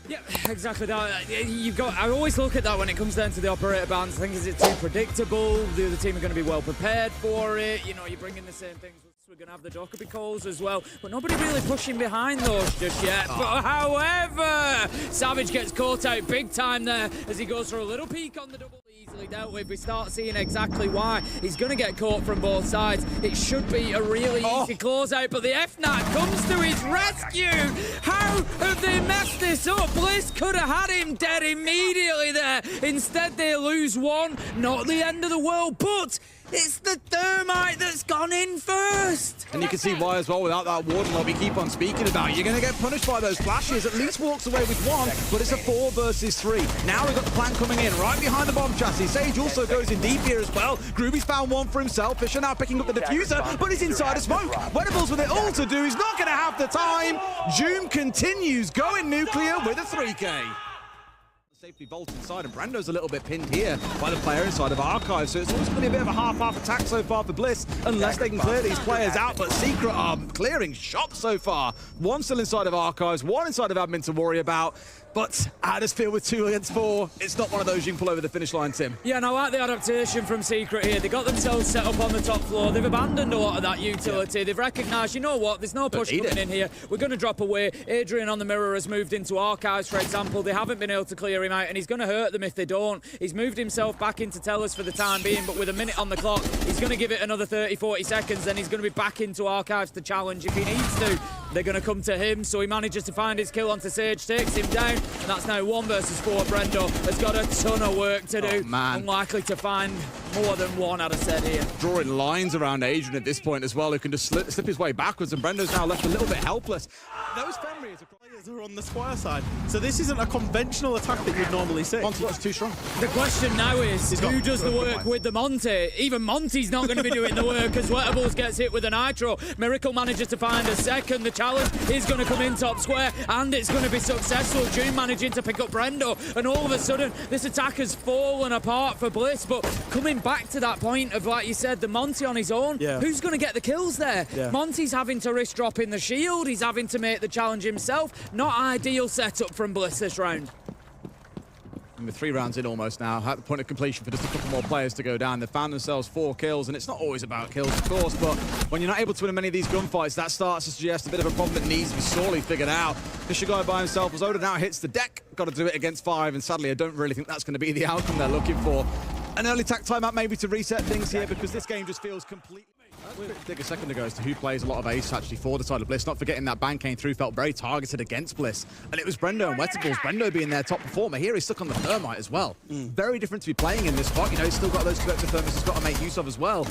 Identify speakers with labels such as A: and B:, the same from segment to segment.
A: Yeah, exactly that. I always look at that when it comes down to the operator bans. I think, is it too predictable? The other team are going to be well prepared for it. You know, you're bringing the same things. We're going to have the Dockerby calls as well, but nobody really pushing behind those just yet. But however, Savage gets caught out big time there as he goes for a little peek on the double. Easily dealt with. We start seeing exactly why. He's going to get caught from both sides. It should be a really easy closeout, but the FNAT comes to his rescue. How have they messed this up? Bliss could have had him dead immediately there. Instead, they lose one. Not the end of the world, but it's the Thermite that's gone in first.
B: And you can see why as well without that warden lob we keep on speaking about. You're going to get punished by those flashes. At least walks away with one, but it's a 4 versus 3. Now we've got the plan coming in right behind the bomb chassis. Sage also goes in deep here as well. Groovy's found one for himself. Fisher now picking up the diffuser, but he's inside a smoke. Wenables with it all to do. He's not going to have the time. Joom continues going nuclear with a 3K. Safely vault inside, and Brando's a little bit pinned here by the player inside of Archive, so it's always going to be a bit of a half-half attack so far for Bliss, unless they can clear these players out, but Secret are clearing shots so far. One still inside of Archives, one inside of Admin to worry about, but Huddersfield with 2 against 4, it's not one of those you can pull over the finish line, Tim.
A: Yeah, and I like the adaptation from Secret here. They got themselves set up on the top floor. They've abandoned a lot of that utility. They've recognised, you know what, there's no push coming in here. We're going to drop away. Adrian on the mirror has moved into Archives, for example. They haven't been able to clear him out, and he's going to hurt them if they don't. He's moved himself back into Tellus for the time being, but with a minute on the clock, he's going to give it another 30, 40 seconds, then he's going to be back into Archives to challenge if he needs to. They're going to come to him, so he manages to find his kill onto Sage, takes him down, and that's now 1 versus 4. Brendo has got a ton of work to do. Unlikely to find more than one, I'd have said here.
B: Drawing lines around Adrian at this point as well, who can just slip his way backwards, and Brendo's now left a little bit helpless.
C: Those Fenris are on the Squire side, so this isn't a conventional attack that you'd normally see.
B: Monty's too strong.
A: The question now is, who does the work with the Monty? Even Monty's not going to be doing the work as Wettables gets hit with a Nitro. Miracle manages to find a second. The challenge is going to come in top square, and it's going to be successful. June managing to pick up Brendo, and all of a sudden, this attack has fallen apart for Bliss, but coming back to that point of, like you said, the Monty on his own, who's going to get the kills there? Monty's having to risk dropping the shield, he's having to make the challenge himself. Not ideal setup from Bliss this round.
B: And with 3 rounds in almost now, at the point of completion for just a couple more players to go down. They've found themselves 4 kills, and it's not always about kills, of course, but when you're not able to win many of these gunfights, that starts to suggest a bit of a problem that needs to be sorely figured out. Fisher guy by himself, as Oda now hits the deck, got to do it against 5, and sadly I don't really think that's going to be the outcome they're looking for. An early tack timeout maybe to reset things here, because this game just feels completely... We'll dig a second ago as to who plays a lot of ace actually for the side of Bliss. Not forgetting that ban came through, felt very targeted against Bliss. And it was Brendo and Wettables. Brendo being their top performer. Here he's stuck on the Thermite as well. Very different to be playing in this spot. You know, he's still got those two extra thermites he's got to make use of as well.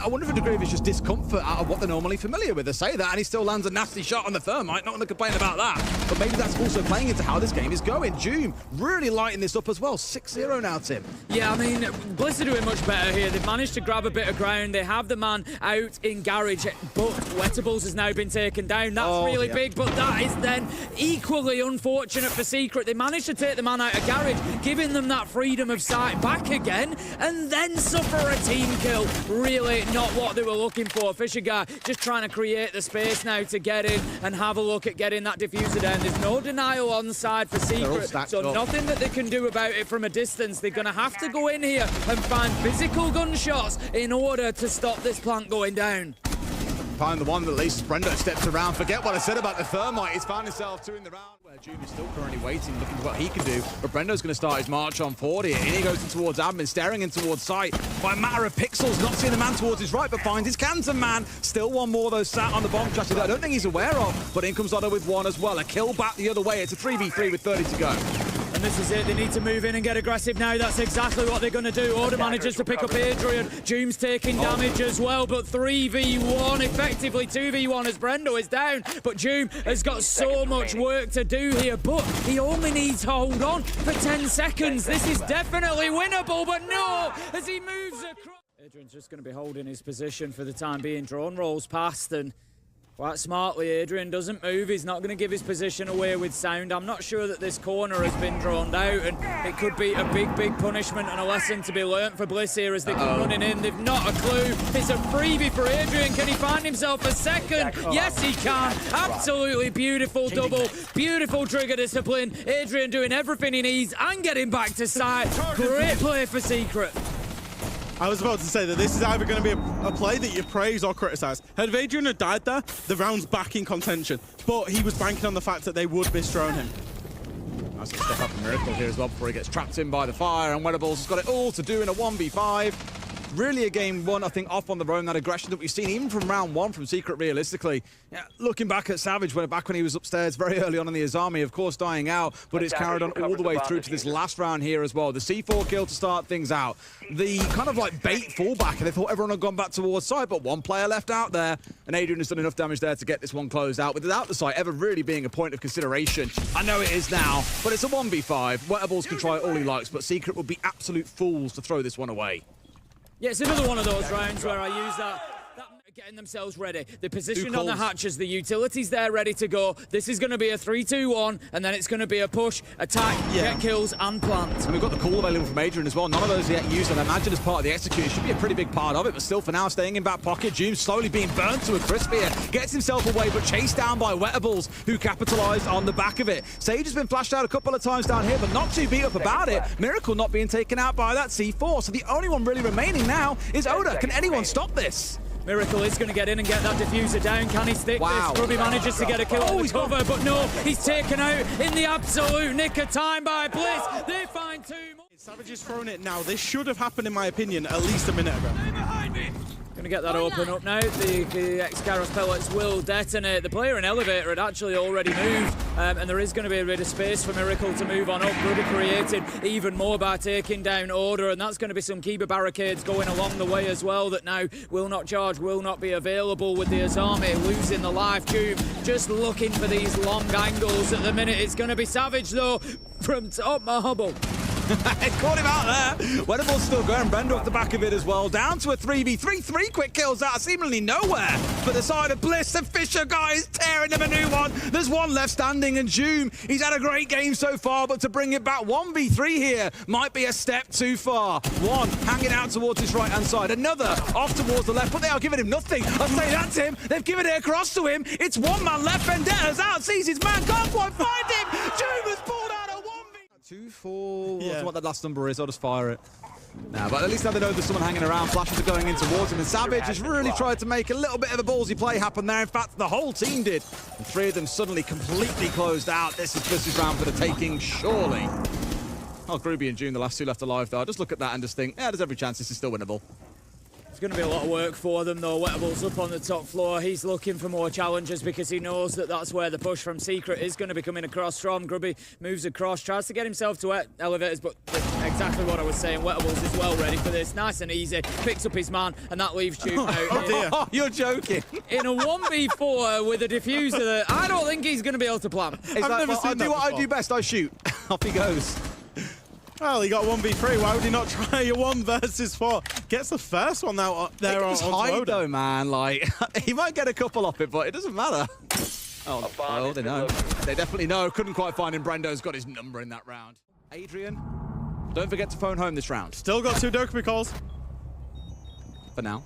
B: I wonder if a degree of it's just discomfort out of what they're normally familiar with. They say that, and he still lands a nasty shot on the Thermite. Not going to complain about that. But maybe that's also playing into how this game is going. Joom really lighting this up as well. 6-0 now, Tim.
A: Yeah, I mean, Bliss are doing much better here. They've managed to grab a bit of ground. They have the man out in Garage, but Wettables has now been taken down. That's really big, but that is then equally unfortunate for Secret. They managed to take the man out of Garage, giving them that freedom of sight back again, and then suffer a team kill. Really not what they were looking for. Fisher guy just trying to create the space now to get in and have a look at getting that diffuser down. There's no denial on the side for Secret, so nothing that they can do about it from a distance. They're going to have to go in here and find physical gunshots in order to stop this plant going down.
B: Find the one that at least Brendo steps around. Forget what I said about the Thermite. He's found himself 2 in the round, where June is still currently waiting, looking for what he can do. But Brendo's going to start his march on forward here. In he goes in towards Admin, staring in towards sight. By a matter of pixels, not seeing the man towards his right, but finds his Canton man. Still one more, though, sat on the bomb chassis that I don't think he's aware of. But in comes Otto with 1 as well. A kill back the other way. It's a 3v3 with 30 to go.
A: And this is it, they need to move in and get aggressive now. That's exactly what they're going to do. Order manages to pick up Adrian. Joom's taking damage as well, but 3v1, effectively 2v1 as Brendo is down. But Joom has got so much work to do here, but he only needs to hold on for 10 seconds. This is definitely winnable, but no, as he moves across. Adrian's just going to be holding his position for the time being. Drone rolls past, and Quite smartly, Adrian doesn't move. He's not going to give his position away with sound. I'm not sure that this corner has been drawn out, and it could be a big, big punishment and a lesson to be learnt for Bliss here as they come running in. They've not a clue. It's a freebie for Adrian. Can he find himself a second? Yes, he can. Absolutely beautiful double. Beautiful trigger discipline. Adrian doing everything he needs and getting back to side. Great play for Secret.
C: I was about to say that this is either going to be a play that you praise or criticise. Had Adrian had died there, the round's back in contention. But he was banking on the fact that they would mistrone him.
B: Nice little step up from Miracle here as well before he gets trapped in by the fire, and Wedables has got it all to do in a 1v5. Really a game one, I think, off on the roam, that aggression that we've seen even from round one from Secret realistically. Yeah, looking back at Savage, back when he was upstairs very early on in the Azami, of course dying out, but it's carried on all the way through to this last round here as well. The C4 kill to start things out. The kind of like bait fallback, and they thought everyone had gone back towards side, but one player left out there, and Adrian has done enough damage there to get this one closed out without the site ever really being a point of consideration. I know it is now, but it's a 1v5. Wedables can try it all he likes, but Secret would be absolute fools to throw this one away.
A: Yeah, it's another one of those rounds where I use that getting themselves ready. They're positioned on the hatches, the utilities there ready to go. This is going to be a 3-2-1, and then it's going to be a push, attack, get kills, and plant.
B: And we've got the call available from Adrian as well. None of those yet used, and I imagine as part of the execute, it should be a pretty big part of it, but still for now, staying in back pocket. Doom slowly being burnt to a crisp here. Gets himself away, but chased down by Wedables, who capitalized on the back of it. Sage has been flashed out a couple of times down here, but not too beat up about it. Miracle not being taken out by that C4, so the only one really remaining now is Oda. Can anyone stop this?
A: Miracle is going to get in and get that diffuser down. Can he stick this? Grubby manages to get a kill on the cover, but no, he's taken out in the absolute nick of time by Bliss. They find two more.
C: Savage has thrown it now. This should have happened, in my opinion, at least a minute ago.
A: Behind me. Going to get that open up now. The X-Karos pellets will detonate. The player in elevator had actually already moved, and there is going to be a bit of space for Miracle to move on up. Grubby created even more by taking down Order, and that's going to be some Kiba barricades going along the way as well that now will not charge, will not be available with the Azami losing the life tube. Just looking for these long angles at the minute. It's going to be Savage though from top Mahubble.
B: Caught him out there. Wedables still going. Brenda off the back of it as well. Down to a 3v3. 3 quick kills out of seemingly nowhere. For the side of Bliss, the Fisher guy is tearing him a new one. There's one left standing, and Doom, he's had a great game so far, but to bring it back 1v3 here might be a step too far. One hanging out towards his right-hand side. Another off towards the left, but they are giving him nothing. I'll say that's him. They've given it across to him. It's one man left. Vendetta's out, sees his man. Can't quite find him. Doom has pulled out a 1v. What that last number is, I'll just fire it. Nah, but at least now they know there's someone hanging around. Flashes are going in towards him, and Savage has really tried to make a little bit of a ballsy play happen there. In fact, the whole team did. And 3 of them suddenly completely closed out. This is Bliss's round for the taking, surely. Oh, Groovy and June, the last 2 left alive, though. I just look at that and just think, yeah, there's every chance this is still winnable.
A: It's going to be a lot of work for them, though. Wedables up on the top floor. He's looking for more challenges because he knows that that's where the push from Secret is going to be coming across from. Grubby moves across, tries to get himself to elevators, but exactly what I was saying. Wedables is well ready for this. Nice and easy. Picks up his man, and that leaves Duke out.
C: Oh, dear.
B: You're joking.
A: In a 1v4 with a diffuser that I don't think he's going to be able to plan.
B: I've never seen that before. I do best. I shoot. Off he goes.
C: Well, he got 1v3. Why would he not try a 1 versus 4? Gets the first one out there on
B: hide though, man. Like, he might get a couple off it, but it doesn't matter. Oh, well, they know. They definitely know. Couldn't quite find him. Brendo's got his number in that round. Adrian, don't forget to phone home this round.
C: Still got 2 Dokkaebi calls.
B: For now.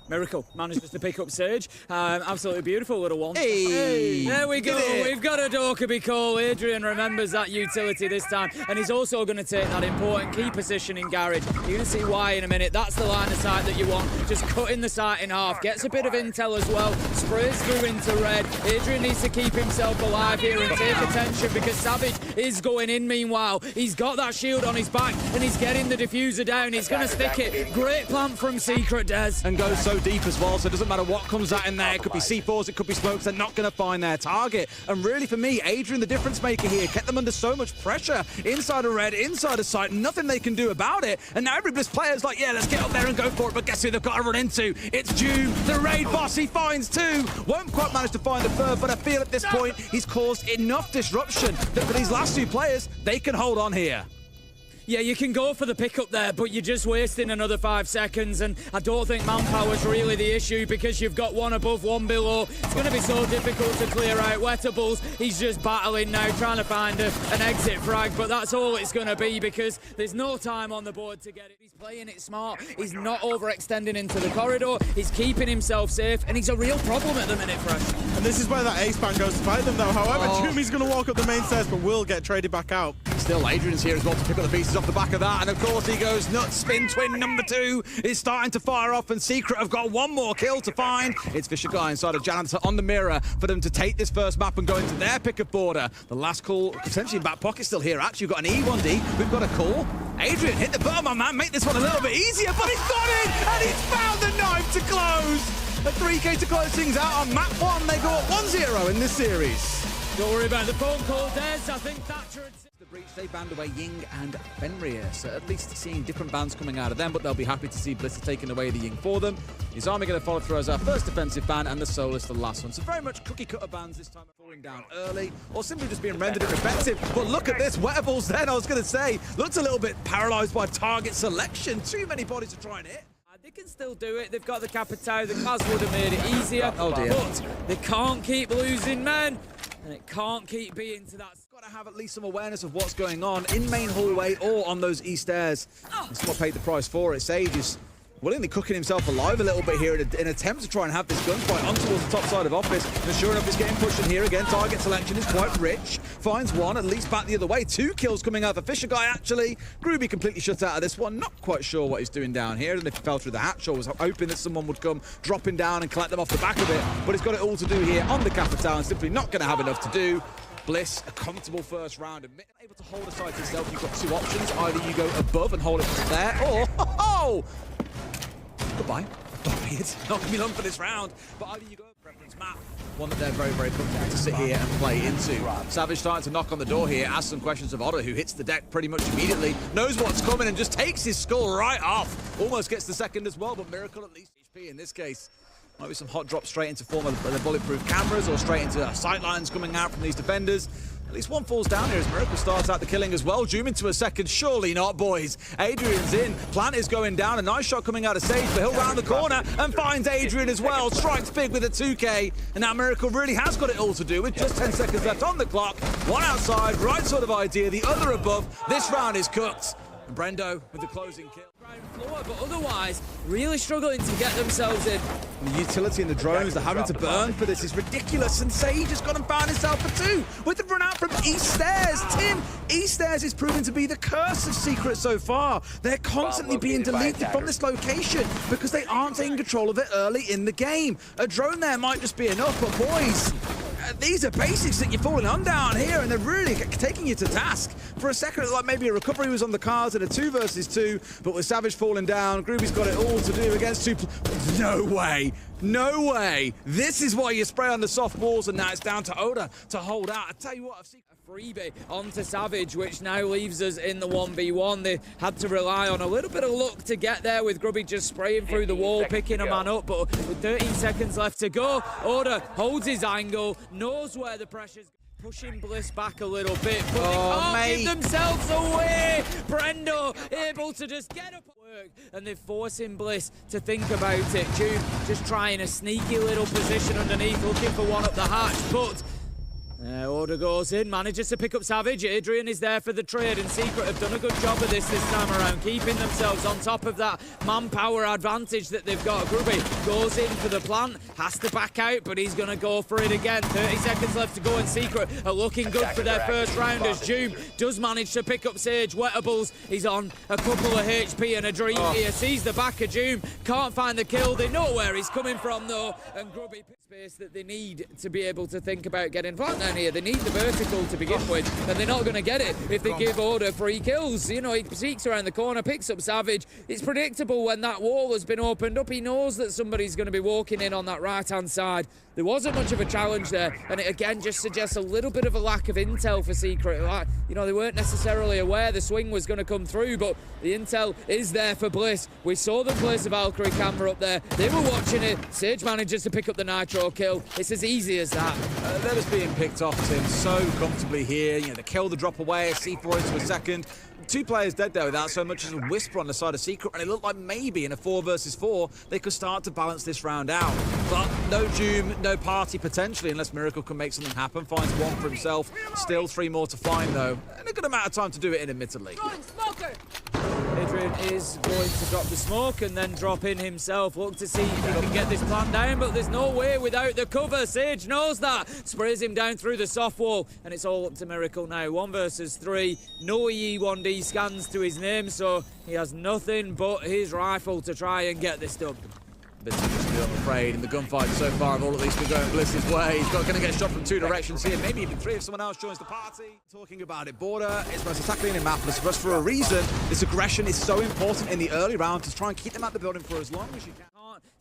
A: Miracle manages to pick up Sage. Absolutely beautiful little one.
B: Hey!
A: There we go. We've got a Dokkaebi call. Adrian remembers that utility this time, and he's also going to take that important key position in garage. You're going to see why in a minute. That's the line of sight that you want. Just cutting the sight in half. Gets a bit of intel as well. Sprays through into red. Adrian needs to keep himself alive here and take attention because Savage is going in meanwhile. He's got that shield on his back, and he's getting the diffuser down. He's going to stick it. Great plant from Secret, Des.
B: And goes so deep as well, so it doesn't matter what comes out in there. It could be C4s, it could be smokes. They're not going to find their target. And really, for me, Adrian, the difference maker here, kept them under so much pressure. Inside of red, inside of sight, nothing they can do about it. And now every Bliss player's like, yeah, let's get up there and go for it. But guess who they've got to run into? It's Doom, the raid boss. He finds 2. Won't quite manage to find the 3rd, but I feel at this point he's caused enough disruption that for these last 2 players, they can hold on here.
A: Yeah, you can go for the pickup there, but you're just wasting another 5 seconds, and I don't think manpower's really the issue because you've got one above, one below. It's going to be so difficult to clear out. Wettables, he's just battling now, trying to find an exit frag, but that's all it's going to be because there's no time on the board to get it. He's playing it smart. He's not overextending into the corridor. He's keeping himself safe, and he's a real problem at the minute, Fresh.
C: And this is where that ace ban goes to fight them, though. However, Jumi's going to walk up the main stairs, but will get traded back out.
B: Still, Adrian's here as well to pick up the pieces off the back of that, and of course he goes nuts. Spin twin number 2 is starting to fire off, and Secret have got one more kill to find. It's Fisher Guy inside of Janitor on the mirror for them to take this first map and go into their pick of border. The last call potentially in back pocket still here. Actually, we've got an E1D. We've got a call. Adrian, hit the button, my man. Make this one a little bit easier, but he's got it, and he's found the knife to close. A 3K to close things out on map 1. They go up 1-0 in this series.
A: Don't worry about the phone call, Des. I think Thatcher and...
B: The breach, they banned away Ying and Fenrir, so at least seeing different bans coming out of them, but they'll be happy to see Bliss has taken away the Ying for them. His army going to follow through as our first defensive ban, and the Solus the last one. So very much cookie-cutter bans this time, falling down early, or simply just being rendered ineffective. But look at this, Wettables then, I was going to say, looked a little bit paralysed by target selection. Too many bodies to try and hit.
A: They can still do it. They've got the Capitao. The Kaz would have made it easier.
B: Oh dear.
A: But they can't keep losing men, and it can't keep being to that.
B: Got to have at least some awareness of what's going on in main hallway or on those east stairs. And someone paid the price for it. Sage is willingly cooking himself alive a little bit here in an attempt to try and have this gunfight on towards the top side of office. And sure enough, he's getting pushed in here again. Target selection is quite rich. Finds one, at least back the other way. 2 kills coming out for Fisher Guy, actually. Groovy completely shut out of this one. Not quite sure what he's doing down here. And if he fell through the hatch or was hoping that someone would come dropping down and collect them off the back of it. But he's got it all to do here on the Capitao and simply not going to have enough to do. Bliss, a comfortable first round, and able to hold a side to yourself. You've got 2 options. Either you go above and hold it from there, or... Goodbye. It's not going to be long for this round, but either you go preference map, one that they're very, very comfortable to sit here and play into. Savage starting to knock on the door here, asks some questions of Otter, who hits the deck pretty much immediately, knows what's coming and just takes his skull right off. Almost gets the second as well, but Miracle at least HP in this case. Might be some hot drops straight into form of the bulletproof cameras or straight into sight lines coming out from these defenders. At least one falls down here as Miracle starts out the killing as well. Zoom into a second. Surely not, boys. Adrian's in. Plant is going down. A nice shot coming out of Sage, but he'll round the corner and finds Adrian as well. Strikes big with a 2K. And now Miracle really has got it all to do with just 10 seconds left on the clock. One outside, right sort of idea. The other above. This round is cooked. And Brendo with the closing kill.
A: Floor, but otherwise, really struggling to get themselves in.
B: The utility and the drones they're having to burn for this is ridiculous, and Sage has gone and found himself for 2 with the run out from East Stairs. Tim, East Stairs is proving to be the curse of Secret so far. They're constantly being deleted from this location because they aren't taking control of it early in the game. A drone there might just be enough, but boys, these are basics that you're falling on down here, and they're really taking you to task. For a second, it looked like maybe a recovery was on the cards in a 2 versus 2, but with Savage falling down, Groovy's got it all to do against 2. No way. No way. This is why you spray on the soft walls, and now it's down to Oda to hold out. I tell you what, I've seen
A: a freebie onto Savage, which now leaves us in the 1v1. They had to rely on a little bit of luck to get there, with Grubby just spraying through the wall, picking a man up, but with 13 seconds left to go, Oda holds his angle, knows where the pressure's pushing Bliss back a little bit, but they can't give themselves away. Brendo able to just get up at work, and they're forcing Bliss to think about it. June just trying a sneaky little position underneath, looking for one up the hatch, but Order goes in, manages to pick up Savage. Adrian is there for the trade, and Secret have done a good job of this time around, keeping themselves on top of that manpower advantage that they've got. Groovy goes in for the plant, has to back out, but he's going to go for it again. 30 seconds left to go, and Secret are looking good for their first round as Doom does manage to pick up Sage. Wettables, he's on a couple of HP and a dream here. Sees the back of Doom, can't find the kill. They know where he's coming from though, and Grubby space that they need to be able to think about getting flat down here. They need the vertical to begin with, and they're not going to get it if they give Order 3 kills. You know, he peeks around the corner, picks up Savage. It's predictable when that wall has been opened up. He knows that somebody's going to be walking in on that right-hand side. There wasn't much of a challenge there, and it again just suggests a little bit of a lack of intel for Secret. Like, you know, they weren't necessarily aware the swing was going to come through, but the intel is there for Bliss. We saw them place a Valkyrie camera up there. They were watching it. Sage manages to pick up the Nitro. nitro kill. It's as easy as that.
B: They're just being picked off, Tim, so comfortably here. You know, the kill, the drop away, a C4 into a second. 2 players dead there without so much as a whisper on the side of Secret, and it looked like maybe in a 4 versus 4 they could start to balance this round out. But no Doom, no party potentially, unless Miracle can make something happen. Finds 1 for himself. Still 3 more to find though, and a good amount of time to do it in, admittedly.
A: Adrian is going to drop the smoke and then drop in himself. Look to see if he can get this plan down, but there's no way without the cover. Sage knows that. Sprays him down through the soft wall, and it's all up to Miracle now. 1 versus 3. No E1D scans to his name, so he has nothing but his rifle to try and get this done.
B: Bit too much to do, I'm afraid, and the gunfight so far have all at least been going Bliss's way. He's going to get shot from 2 directions here, maybe even 3 if someone else joins the party. Talking about it, Border is most exactly in Mapless for us for a reason. This aggression is so important in the early rounds to try and keep them at the building for as long as you can.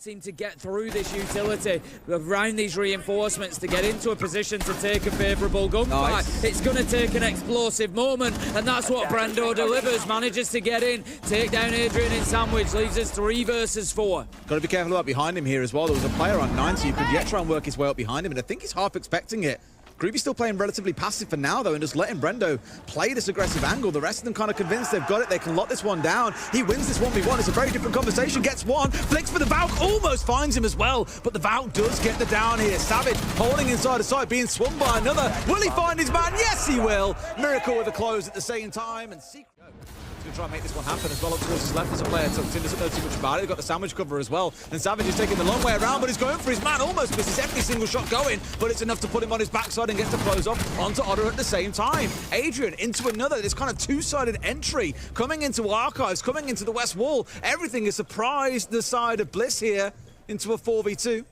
A: Seem to get through this utility around these reinforcements to get into a position to take a favourable gunfight.
B: Nice.
A: It's going to take an explosive moment, and that's what Brendo delivers. Manages to get in, take down Adrian in sandwich, leaves us 3 versus 4.
B: Got to be careful about behind him here as well. There was a player on 90 who could yet try and work his way up behind him, and I think he's half expecting it. Groovy's still playing relatively passive for now, though, and just letting Brendo play this aggressive angle. The rest of them kind of convinced they've got it. They can lock this one down. He wins this 1v1. It's a very different conversation. Gets 1. Flicks for the Valk. Almost finds him as well. But the Valk does get the down here. Savage holding inside the side, being swung by another. Will he find his man? Yes, he will. Miracle with a close at the same time. And Secret going to try and make this one happen as well. Up towards his left as a player tucked in, doesn't know too much about it. They've got the sandwich cover as well, and Savage is taking the long way around, but he's going for his man. Almost misses every single shot going, but it's enough to put him on his backside and get to close off onto Otter at the same time. Adrian into another, this kind of 2-sided entry, coming into Archives, coming into the West Wall. Everything is surprised the side of Bliss here into a 4v2.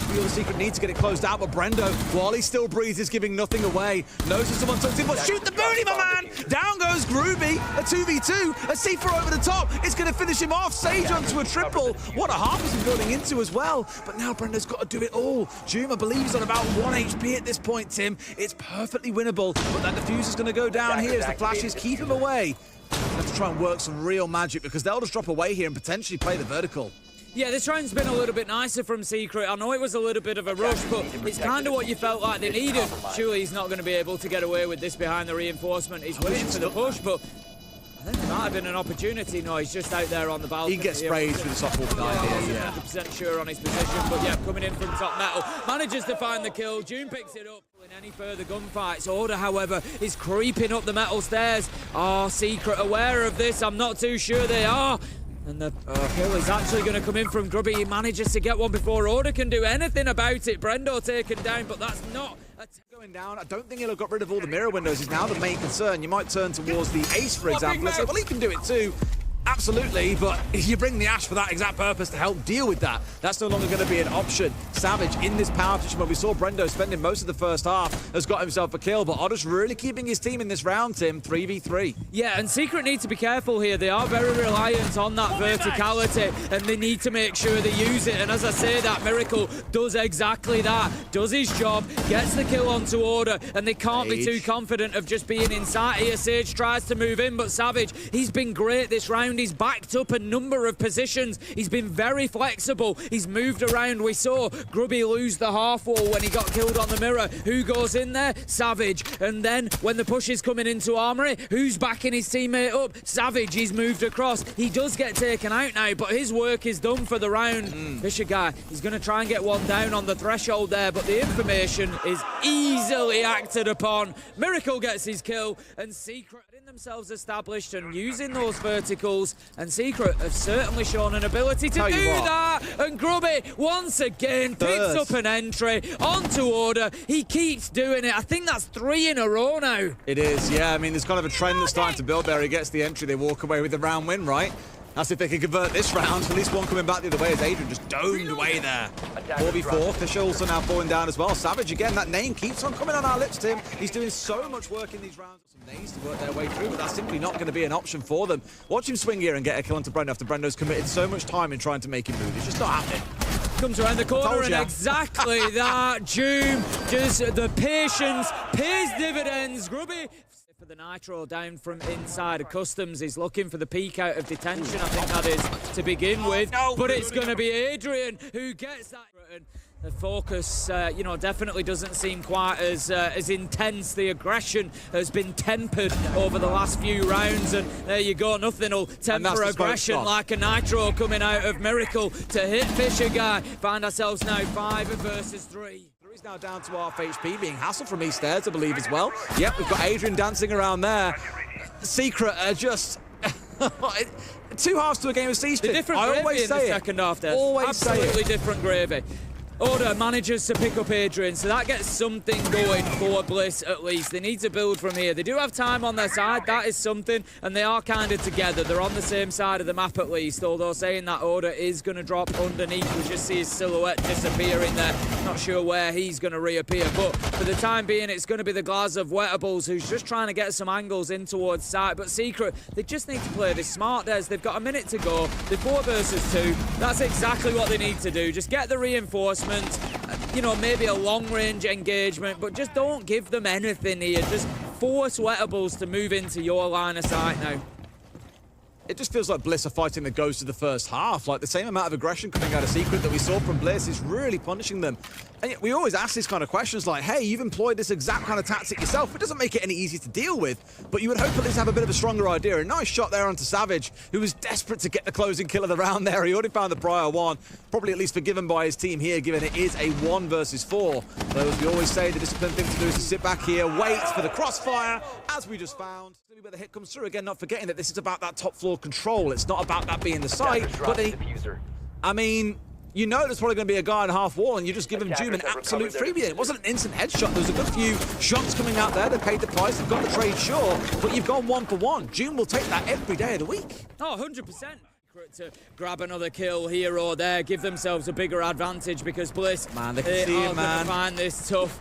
B: Real Secret needs to get it closed out, but Brendo, while he still breathes, is giving nothing away. Knows that someone tucked in, but shoot the booty, my man! Down goes Groovy, a 2v2, a C4 over the top. It's going to finish him off. Sage onto a triple. What a half is he building into as well. But now Brendo's got to do it all. Doom, I believe, is on about 1 HP at this point, Tim. It's perfectly winnable, but that defuse is going to go down here as the flashes keep him away. Have to try and work some real magic because they'll just drop away here and potentially play the vertical.
A: Yeah, this round's been a little bit nicer from Secret. I know it was a little bit of a rush, but it's kind of what you felt like they needed. Surely he's not going to be able to get away with this behind the reinforcement. He's waiting for the push, but I think there might have been an opportunity. No, he's just out there on the balcony.
B: He gets sprayed through the softball behind here, yeah.
A: 100% sure on his position, but yeah, coming in from top metal. Manages to find the kill. June picks it up. In any further gunfights, Order, however, is creeping up the metal stairs. Oh, Secret aware of this? I'm not too sure they are. And the kill is actually going to come in from Grubby. He manages to get one before Order can do anything about it. Brendo taken down, but that's not
B: going down. I don't think he'll have got rid of all the mirror windows. Is now the main concern. You might turn towards the Ace, for example, and say, well, he can do it too. Absolutely, but if you bring the Ash for that exact purpose to help deal with that, that's no longer going to be an option. Savage in this power position where we saw Brendo spending most of the first half has got himself a kill, but Otter's really keeping his team in this round, Tim, 3v3.
A: Yeah, and Secret need to be careful here. They are very reliant on that verticality, and they need to make sure they use it. And as I say that, Miracle does exactly that, does his job, gets the kill onto Order, and they can't be too confident of just being inside here. Sage tries to move in, but Savage, he's been great this round. He's backed up a number of positions. He's been very flexible. He's moved around. We saw Grubby lose the half wall when he got killed on the mirror. Who goes in there? Savage. And then when the push is coming into Armory, who's backing his teammate up? Savage. He's moved across. He does get taken out now, but his work is done for the round. Fisher guy, he's going to try and get one down on the threshold there, but the information is easily acted upon. Miracle gets his kill, and Secret getting themselves established and using those verticals, and Secret have certainly shown an ability to do that. And Grubby once again picks up an entry onto Order. He keeps doing it. I think that's 3 in a row now.
B: It is, yeah. I mean, there's kind of a trend that's starting to build there. He gets the entry, they walk away with the round win, right? That's if they can convert this round. At least one coming back the other way as Adrian just domed away there. 4v4. Fisher also now falling down as well. Savage again. That name keeps on coming on our lips, Tim. He's doing so much work in these rounds. Some names to work their way through, but that's simply not going to be an option for them. Watch him swing here and get a kill onto Brendo after Brendo's committed so much time in trying to make him move. It's just not happening.
A: Comes around the corner and exactly that. Doom, just the patience pays dividends. Grubby for the nitro down from inside of Customs. He's looking for the peek out of detention, I think that is, to begin with. But it's going to be Adrian who gets that. The focus, you know, definitely doesn't seem quite as intense. The aggression has been tempered over the last few rounds, and there you go. Nothing will temper aggression like a nitro coming out of Miracle to hit Fisher Guy. Find ourselves now 5 versus 3.
B: He's now down to half HP, being hassled from East Stairs, I believe, as well. Yep, we've got Adrian dancing around there. Secret are just... 2 halves to a game of Siege.
A: Different
B: I
A: gravy
B: always
A: in
B: say
A: the
B: it.
A: second half there.
B: Always say it.
A: Absolutely different gravy. Oda manages to pick up Adrian, so that gets something going for Bliss at least. They need to build from here. They do have time on their side, that is something, and they are kind of together. They're on the same side of the map at least, although saying that Oda is going to drop underneath. We just see his silhouette disappearing there. Not sure where he's going to reappear, but for the time being, it's going to be the Glaz of Wettables who's just trying to get some angles in towards sight. But Secret, they just need to play this smart, Des. They've got a minute to go. They're 4 versus 2. That's exactly what they need to do. Just get the reinforcements. You know, maybe a long-range engagement, but just don't give them anything here. Just force Wettables to move into your line of sight now.
B: It just feels like Bliss are fighting the ghost of the first half. Like, the same amount of aggression coming out of Secret that we saw from Bliss is really punishing them. And yet we always ask these kind of questions like, hey, you've employed this exact kind of tactic yourself. It doesn't make it any easier to deal with, but you would hope at least have a bit of a stronger idea. A nice shot there onto Savage, who was desperate to get the closing kill of the round there. He already found the prior one. Probably at least forgiven by his team here, given it is a 1 versus 4. Though, as we always say, the disciplined thing to do is to sit back here, wait for the crossfire, as we just found. Where the hit comes through, again, not forgetting that this is about that top floor control. It's not about that being the site, but I mean, you know there's probably going to be a guy in half wall, and you just give him Doom an absolute freebie. It wasn't an instant headshot. There was a good few shots coming out there. They paid the price. They've got the trade, sure, but you've gone 1 for 1. Doom will take that every day of the week.
A: Oh, 100%. To grab another kill here or there, give themselves a bigger advantage because Bliss,
B: man, they can see him, man.
A: Find this tough.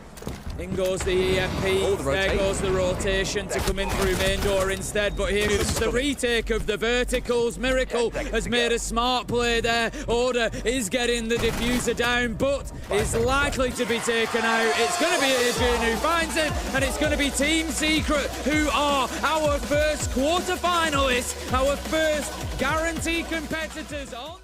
A: In goes the EMP, there goes the rotation to come in through main door instead, but here comes the retake of the verticals. Miracle has made a smart play there. Oda is getting the diffuser down, but is likely to be taken out. It's going to be Adrian who finds it, and it's going to be Team Secret who are our first quarter-finalists, our first guaranteed competitors on